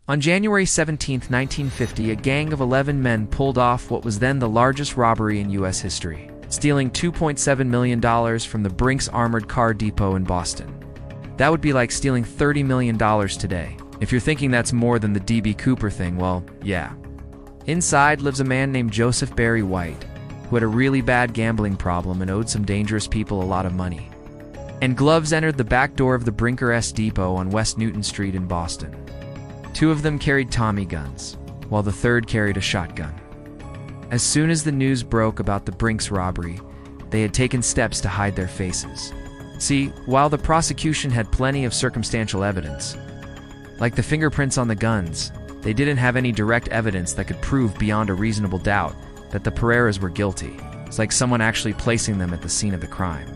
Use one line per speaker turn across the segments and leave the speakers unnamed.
On January 17, 1950, a gang of 11 men pulled off what was then the largest robbery in U.S. history, stealing $2.7 million from the Brink's armored car depot in Boston. That would be like stealing $30 million today. If you're thinking that's more than the D.B. Cooper thing, well, yeah. Inside lives a man named Joseph Barry White, who had a really bad gambling problem and owed some dangerous people a lot of money. And gloves entered the back door of the Brinker depot on West Newton Street in Boston. 2 of them carried Tommy guns, while the third carried a shotgun. As soon as the news broke about the Brink's robbery, they had taken steps to hide their faces. See, while the prosecution had plenty of circumstantial evidence, like the fingerprints on the guns, they didn't have any direct evidence that could prove beyond a reasonable doubt that the Pereiras were guilty. It's like someone actually placing them at the scene of the crime.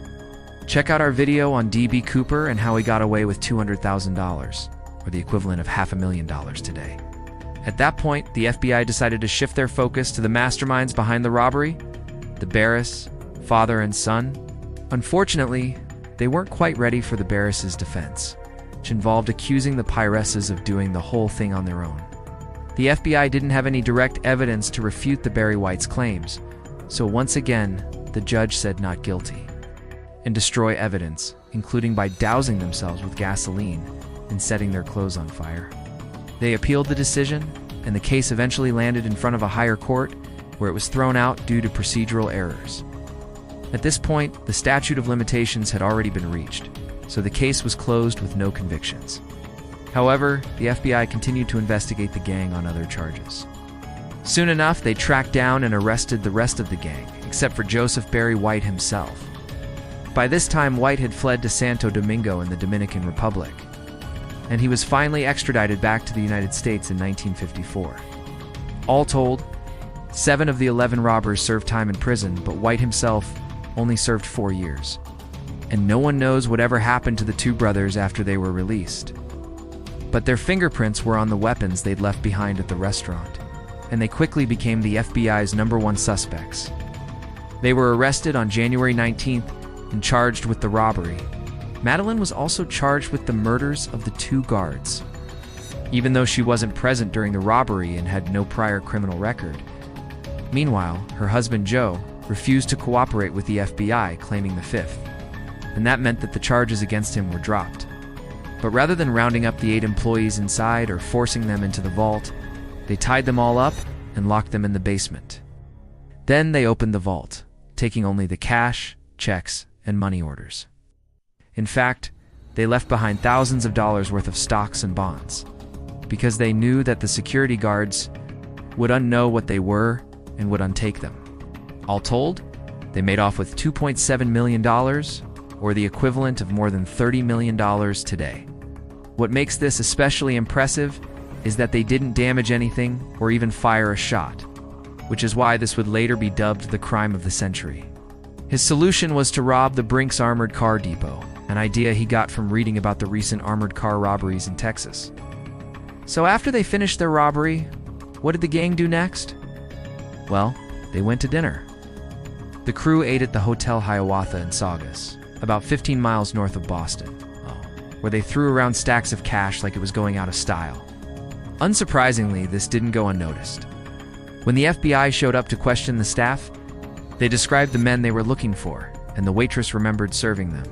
Check out our video on D.B. Cooper and how he got away with $200,000. Or the equivalent of $500,000 today. At that point, the FBI decided to shift their focus to the masterminds behind the robbery, the Barris, father and son. Unfortunately, they weren't quite ready for the Barris' defense, which involved accusing the Pereiras of doing the whole thing on their own. The FBI didn't have any direct evidence to refute the Barry White's claims, so once again, the judge said not guilty, and destroy evidence, including by dousing themselves with gasoline and setting their clothes on fire. They appealed the decision, and the case eventually landed in front of a higher court, where it was thrown out due to procedural errors. At this point, the statute of limitations had already been reached, so the case was closed with no convictions. However, the FBI continued to investigate the gang on other charges. Soon enough, they tracked down and arrested the rest of the gang, except for Joseph Barry White himself. By this time, White had fled to Santo Domingo in the Dominican Republic, and he was finally extradited back to the United States in 1954. All told, 7 of the 11 robbers served time in prison, but White himself only served 4 years. And no one knows whatever happened to the 2 brothers after they were released. But their fingerprints were on the weapons they'd left behind at the restaurant, and they quickly became the FBI's #1 suspects. They were arrested on January 19th and charged with the robbery. Madeleine was also charged with the murders of the 2 guards. Even though she wasn't present during the robbery and had no prior criminal record. Meanwhile, her husband Joe refused to cooperate with the FBI, claiming the 5th, and that meant that the charges against him were dropped. But rather than rounding up the 8 employees inside or forcing them into the vault, they tied them all up and locked them in the basement. Then they opened the vault, taking only the cash, checks, and money orders. In fact, they left behind thousands of dollars worth of stocks and bonds, because they knew that the security guards would unknow what they were and would untake them. All told, they made off with $2.7 million, or the equivalent of more than $30 million today. What makes this especially impressive is that they didn't damage anything or even fire a shot, which is why this would later be dubbed the crime of the century. His solution was to rob the Brink's armored car depot, an idea he got from reading about the recent armored car robberies in Texas. So after they finished their robbery, what did the gang do next? Well, they went to dinner. The crew ate at the Hotel Hiawatha in Saugus, about 15 miles north of Boston, where they threw around stacks of cash like it was going out of style. Unsurprisingly, this didn't go unnoticed. When the FBI showed up to question the staff, they described the men they were looking for, and the waitress remembered serving them.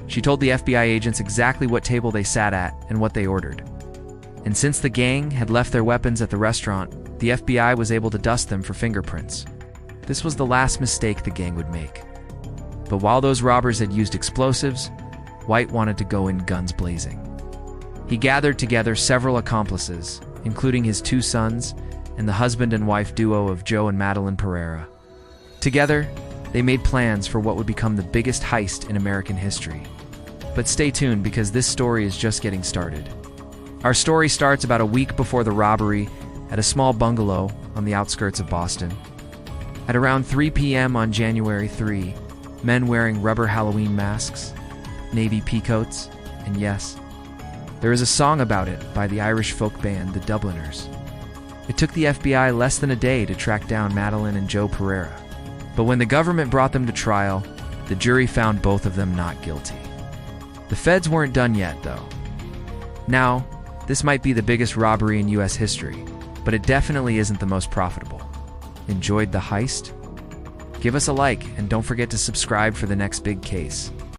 She told the FBI agents exactly what table they sat at and what they ordered. And since the gang had left their weapons at the restaurant, the FBI was able to dust them for fingerprints. This was the last mistake the gang would make. But while those robbers had used explosives, White wanted to go in guns blazing. He gathered together several accomplices, including his 2 sons and the husband and wife duo of Joe and Madeleine Pereira. Together, they made plans for what would become the biggest heist in American history. But stay tuned, because this story is just getting started. Our story starts about a week before the robbery at a small bungalow on the outskirts of Boston. At around 3 p.m. on January 3, men wearing rubber Halloween masks, navy peacoats, and yes, there is a song about it by the Irish folk band The Dubliners. It took the FBI less than a day to track down Madeleine and Joe Pereira. But when the government brought them to trial, the jury found both of them not guilty. The feds weren't done yet, though. Now, This might be the biggest robbery in US history, but it definitely isn't the most profitable. Enjoyed the heist? Give us a like and don't forget to subscribe for the next big case.